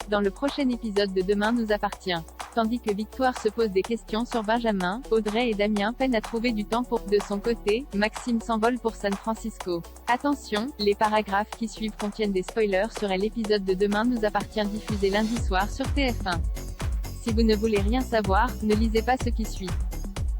dans le prochain épisode de Demain nous appartient. Tandis que Victoire se pose des questions sur Benjamin, Audrey et Damien peinent à trouver du temps pour. De son côté, Maxime s'envole pour San Francisco. Attention, les paragraphes qui suivent contiennent des spoilers sur l'épisode de Demain nous appartient diffusé lundi soir sur TF1. Si vous ne voulez rien savoir, ne lisez pas ce qui suit.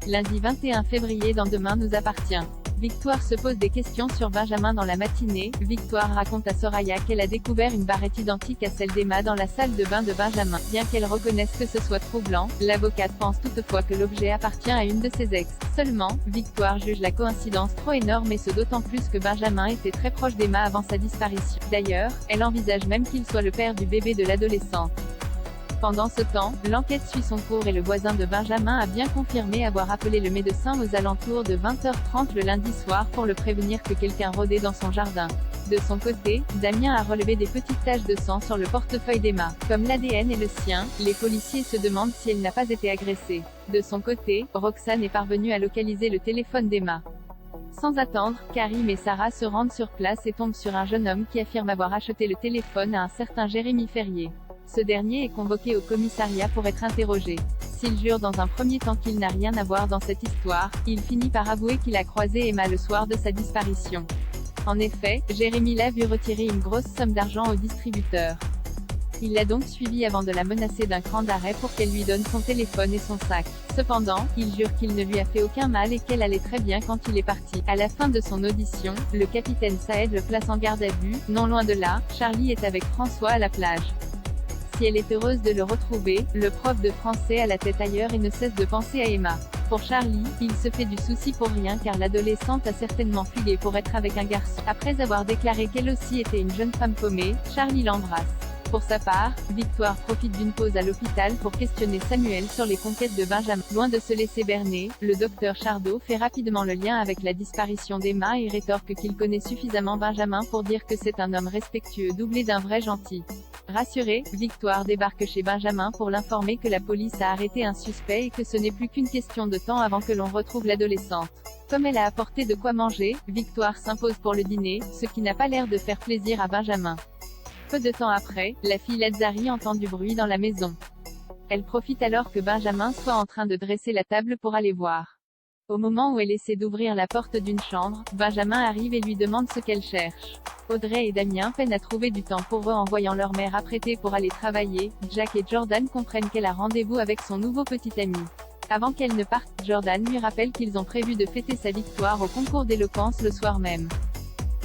Lundi 21 février dans Demain nous appartient. Victoire se pose des questions sur Benjamin dans la matinée. Victoire raconte à Soraya qu'elle a découvert une barrette identique à celle d'Emma dans la salle de bain de Benjamin. Bien qu'elle reconnaisse que ce soit troublant, l'avocate pense toutefois que l'objet appartient à une de ses ex. Seulement, Victoire juge la coïncidence trop énorme et ce d'autant plus que Benjamin était très proche d'Emma avant sa disparition. D'ailleurs, elle envisage même qu'il soit le père du bébé de l'adolescente. Pendant ce temps, l'enquête suit son cours et le voisin de Benjamin a bien confirmé avoir appelé le médecin aux alentours de 20h30 le lundi soir pour le prévenir que quelqu'un rôdait dans son jardin. De son côté, Damien a relevé des petites taches de sang sur le portefeuille d'Emma. Comme l'ADN est le sien, les policiers se demandent si elle n'a pas été agressée. De son côté, Roxane est parvenue à localiser le téléphone d'Emma. Sans attendre, Karim et Sarah se rendent sur place et tombent sur un jeune homme qui affirme avoir acheté le téléphone à un certain Jérémy Ferrier. Ce dernier est convoqué au commissariat pour être interrogé. S'il jure dans un premier temps qu'il n'a rien à voir dans cette histoire, il finit par avouer qu'il a croisé Emma le soir de sa disparition. En effet, Jérémy l'a vu retirer une grosse somme d'argent au distributeur. Il l'a donc suivie avant de la menacer d'un cran d'arrêt pour qu'elle lui donne son téléphone et son sac. Cependant, il jure qu'il ne lui a fait aucun mal et qu'elle allait très bien quand il est parti. À la fin de son audition, le capitaine Saed le place en garde à vue. Non loin de là, Charlie est avec François à la plage. Si elle est heureuse de le retrouver, le prof de français a la tête ailleurs et ne cesse de penser à Emma. Pour Charlie, il se fait du souci pour rien car l'adolescente a certainement fugué pour être avec un garçon. Après avoir déclaré qu'elle aussi était une jeune femme paumée, Charlie l'embrasse. Pour sa part, Victoire profite d'une pause à l'hôpital pour questionner Samuel sur les conquêtes de Benjamin. Loin de se laisser berner, le docteur Chardot fait rapidement le lien avec la disparition d'Emma et rétorque qu'il connaît suffisamment Benjamin pour dire que c'est un homme respectueux doublé d'un vrai gentil. Rassurée, Victoire débarque chez Benjamin pour l'informer que la police a arrêté un suspect et que ce n'est plus qu'une question de temps avant que l'on retrouve l'adolescente. Comme elle a apporté de quoi manger, Victoire s'impose pour le dîner, ce qui n'a pas l'air de faire plaisir à Benjamin. Peu de temps après, la fille Lazari entend du bruit dans la maison. Elle profite alors que Benjamin soit en train de dresser la table pour aller voir. Au moment où elle essaie d'ouvrir la porte d'une chambre, Benjamin arrive et lui demande ce qu'elle cherche. Audrey et Damien peinent à trouver du temps pour eux en voyant leur mère apprêtée pour aller travailler. Jack et Jordan comprennent qu'elle a rendez-vous avec son nouveau petit ami. Avant qu'elle ne parte, Jordan lui rappelle qu'ils ont prévu de fêter sa victoire au concours d'éloquence le soir même.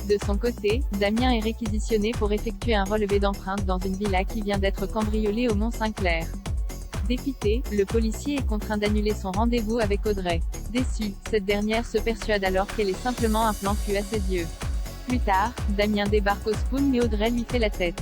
De son côté, Damien est réquisitionné pour effectuer un relevé d'empreintes dans une villa qui vient d'être cambriolée au Mont-Saint-Clair. Dépité, le policier est contraint d'annuler son rendez-vous avec Audrey. Déçue, cette dernière se persuade alors qu'elle est simplement un plan cul à ses yeux. Plus tard, Damien débarque au Spoon mais Audrey lui fait la tête.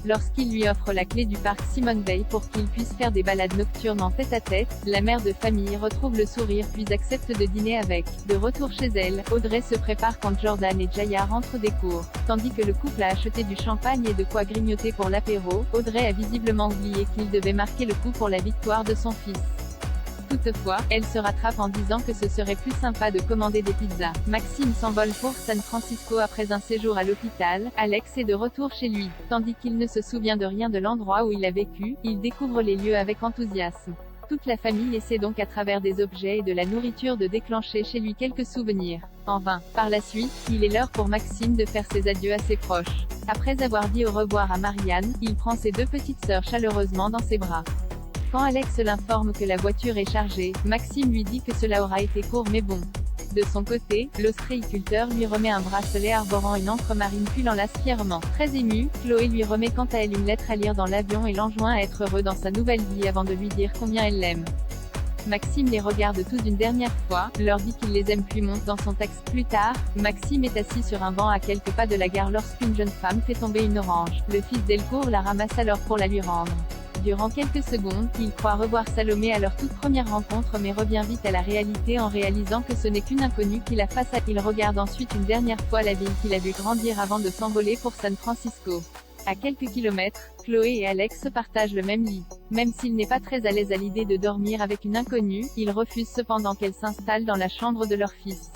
Lorsqu'il lui offre la clé du parc Simone Veil pour qu'il puisse faire des balades nocturnes en tête-à-tête, la mère de famille retrouve le sourire puis accepte de dîner avec. De retour chez elle, Audrey se prépare quand Jordan et Jaya rentrent des cours. Tandis que le couple a acheté du champagne et de quoi grignoter pour l'apéro, Audrey a visiblement oublié qu'il devait marquer le coup pour la victoire de son fils. Toutefois, elle se rattrape en disant que ce serait plus sympa de commander des pizzas. Maxime s'envole pour San Francisco après un séjour à l'hôpital. Alex est de retour chez lui. Tandis qu'il ne se souvient de rien de l'endroit où il a vécu, il découvre les lieux avec enthousiasme. Toute la famille essaie donc à travers des objets et de la nourriture de déclencher chez lui quelques souvenirs. En vain. Par la suite, il est l'heure pour Maxime de faire ses adieux à ses proches. Après avoir dit au revoir à Marianne, il prend ses deux petites sœurs chaleureusement dans ses bras. Quand Alex l'informe que la voiture est chargée, Maxime lui dit que cela aura été court mais bon. De son côté, l'ostréiculteur lui remet un bracelet arborant une encre marine puis l'enlace fièrement. Très émue, Chloé lui remet quant à elle une lettre à lire dans l'avion et l'enjoint à être heureux dans sa nouvelle vie avant de lui dire combien elle l'aime. Maxime les regarde tous une dernière fois, leur dit qu'il les aime puis monte dans son taxi. Plus tard, Maxime est assis sur un banc à quelques pas de la gare lorsqu'une jeune femme fait tomber une orange. Le fils Delcourt la ramasse alors pour la lui rendre. Durant quelques secondes, il croit revoir Salomé à leur toute première rencontre mais revient vite à la réalité en réalisant que ce n'est qu'une inconnue qu'il a face à. Il regarde ensuite une dernière fois la ville qu'il a vu grandir avant de s'envoler pour San Francisco. À quelques kilomètres, Chloé et Alex se partagent le même lit. Même s'il n'est pas très à l'aise à l'idée de dormir avec une inconnue, il refuse cependant qu'elle s'installe dans la chambre de leur fils.